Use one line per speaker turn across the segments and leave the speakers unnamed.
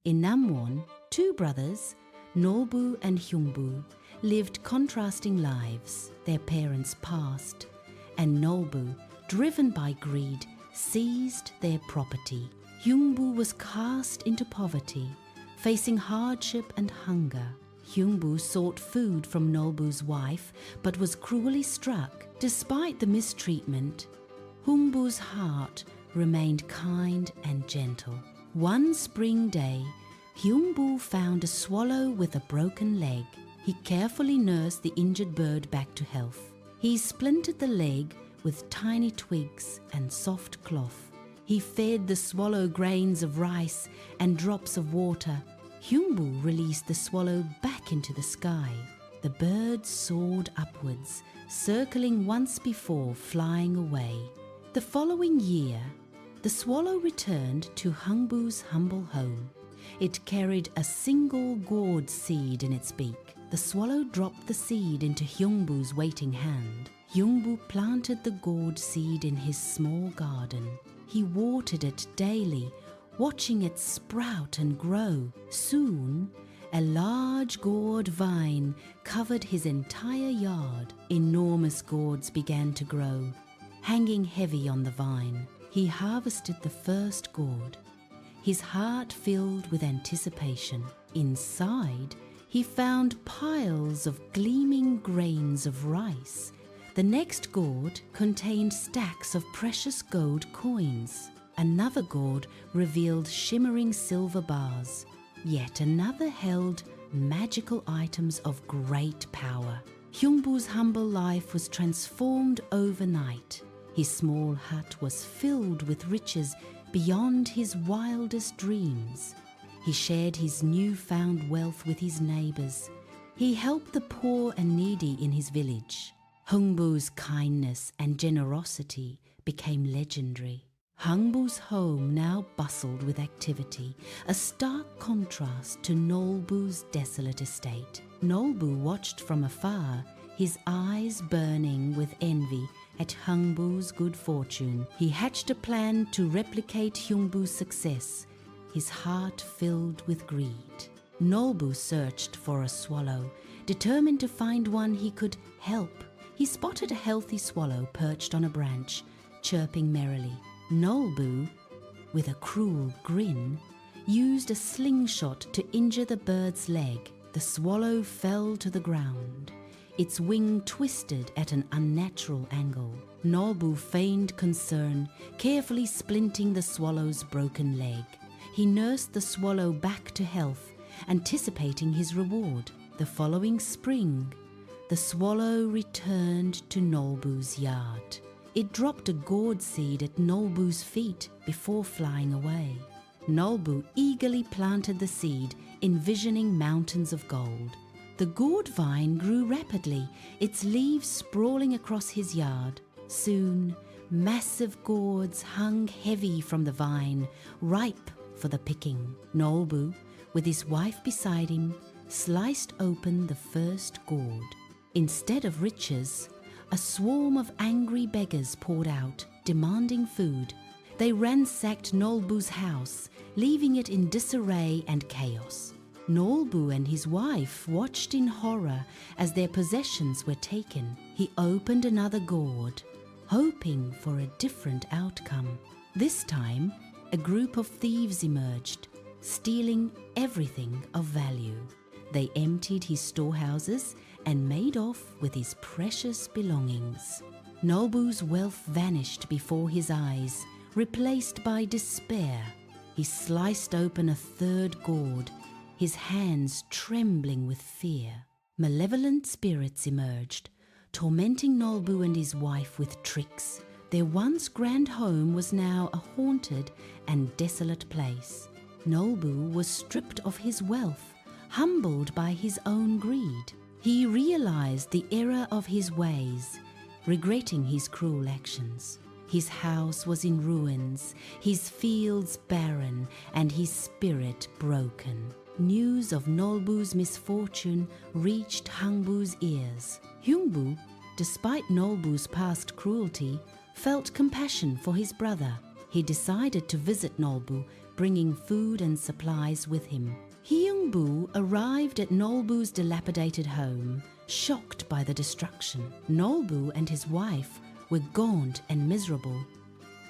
In Namwon, two brothers, Nolbu and Heungbu, lived contrasting lives. Their parents passed, and Nolbu, driven by greed, seized their property. Heungbu was cast into poverty, facing hardship and hunger. Heungbu sought food from Nolbu's wife, but was cruelly struck. Despite the mistreatment, Heungbu's heart remained kind and gentle. One spring day, Heungbu found a swallow with a broken leg. He carefully nursed the injured bird back to health. He splintered the leg with tiny twigs and soft cloth. He fed the swallow grains of rice and drops of water. Heungbu released the swallow back into the sky. The bird soared upwards, circling once before flying away. The following year, the swallow returned to Heungbu's humble home. It carried a single gourd seed in its beak. The swallow dropped the seed into Heungbu's waiting hand. Heungbu planted the gourd seed in his small garden. He watered it daily, watching it sprout and grow. Soon, a large gourd vine covered his entire yard. Enormous gourds began to grow, hanging heavy on the vine. He harvested the first gourd, his heart filled with anticipation. Inside, he found piles of gleaming grains of rice. The next gourd contained stacks of precious gold coins. Another gourd revealed shimmering silver bars. Yet another held magical items of great power. Heungbu's humble life was transformed overnight. His small hut was filled with riches beyond his wildest dreams. He shared his newfound wealth with his neighbors. He helped the poor and needy in his village. Heungbu's kindness and generosity became legendary. Heungbu's home now bustled with activity, a stark contrast to Nolbu's desolate estate. Nolbu watched from afar, his eyes burning with envy at Heungbu's good fortune. He hatched a plan to replicate Heungbu's success, his heart filled with greed. Nolbu searched for a swallow, determined to find one he could help. He spotted a healthy swallow perched on a branch, chirping merrily. Nolbu, with a cruel grin, used a slingshot to injure the bird's leg. The swallow fell to the ground. Its wing twisted at an unnatural angle. Nolbu feigned concern, carefully splinting the swallow's broken leg. He nursed the swallow back to health, anticipating his reward. The following spring, the swallow returned to Nolbu's yard. It dropped a gourd seed at Nolbu's feet before flying away. Nolbu eagerly planted the seed, envisioning mountains of gold. The gourd vine grew rapidly, its leaves sprawling across his yard. Soon, massive gourds hung heavy from the vine, ripe for the picking. Nolbu, with his wife beside him, sliced open the first gourd. Instead of riches, a swarm of angry beggars poured out, demanding food. They ransacked Nolbu's house, leaving it in disarray and chaos. Nolbu and his wife watched in horror as their possessions were taken. He opened another gourd, hoping for a different outcome. This time, a group of thieves emerged, stealing everything of value. They emptied his storehouses and made off with his precious belongings. Nolbu's wealth vanished before his eyes, replaced by despair. He sliced open a third gourd, his hands trembling with fear. Malevolent spirits emerged, tormenting Nolbu and his wife with tricks. Their once grand home was now a haunted and desolate place. Nolbu was stripped of his wealth, humbled by his own greed. He realized the error of his ways, regretting his cruel actions. His house was in ruins, his fields barren, and his spirit broken. News of Nolbu's misfortune reached Heungbu's ears. Heungbu, despite Nolbu's past cruelty, felt compassion for his brother. He decided to visit Nolbu, bringing food and supplies with him. Heungbu arrived at Nolbu's dilapidated home, shocked by the destruction. Nolbu and his wife were gaunt and miserable,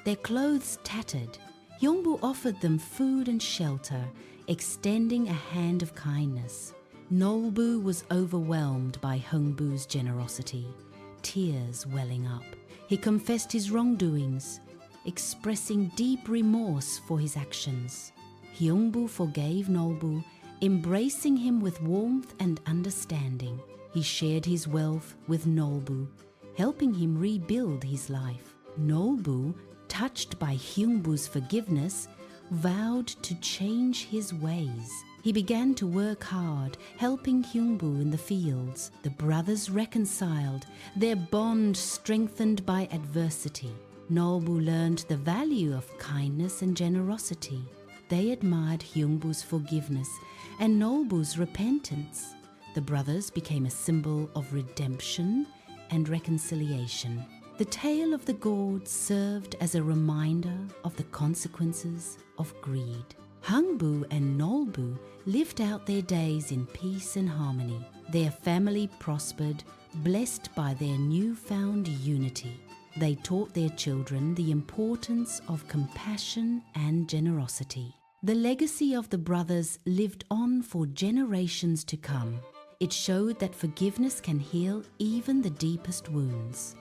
their clothes tattered. Heungbu offered them food and shelter, extending a hand of kindness. Nolbu was overwhelmed by Heungbu's generosity, tears welling up. He confessed his wrongdoings, expressing deep remorse for his actions. Heungbu forgave Nolbu, embracing him with warmth and understanding. He shared his wealth with Nolbu, helping him rebuild his life. Nolbu, touched by Heungbu's forgiveness, vowed to change his ways. He began to work hard, helping Heungbu in the fields. The brothers reconciled, their bond strengthened by adversity. Nolbu learned the value of kindness and generosity. They admired Heungbu's forgiveness and Nolbu's repentance. The brothers became a symbol of redemption and reconciliation. The tale of the gourd served as a reminder of the consequences of greed. Heungbu and Nolbu lived out their days in peace and harmony. Their family prospered, blessed by their newfound unity. They taught their children the importance of compassion and generosity. The legacy of the brothers lived on for generations to come. It showed that forgiveness can heal even the deepest wounds.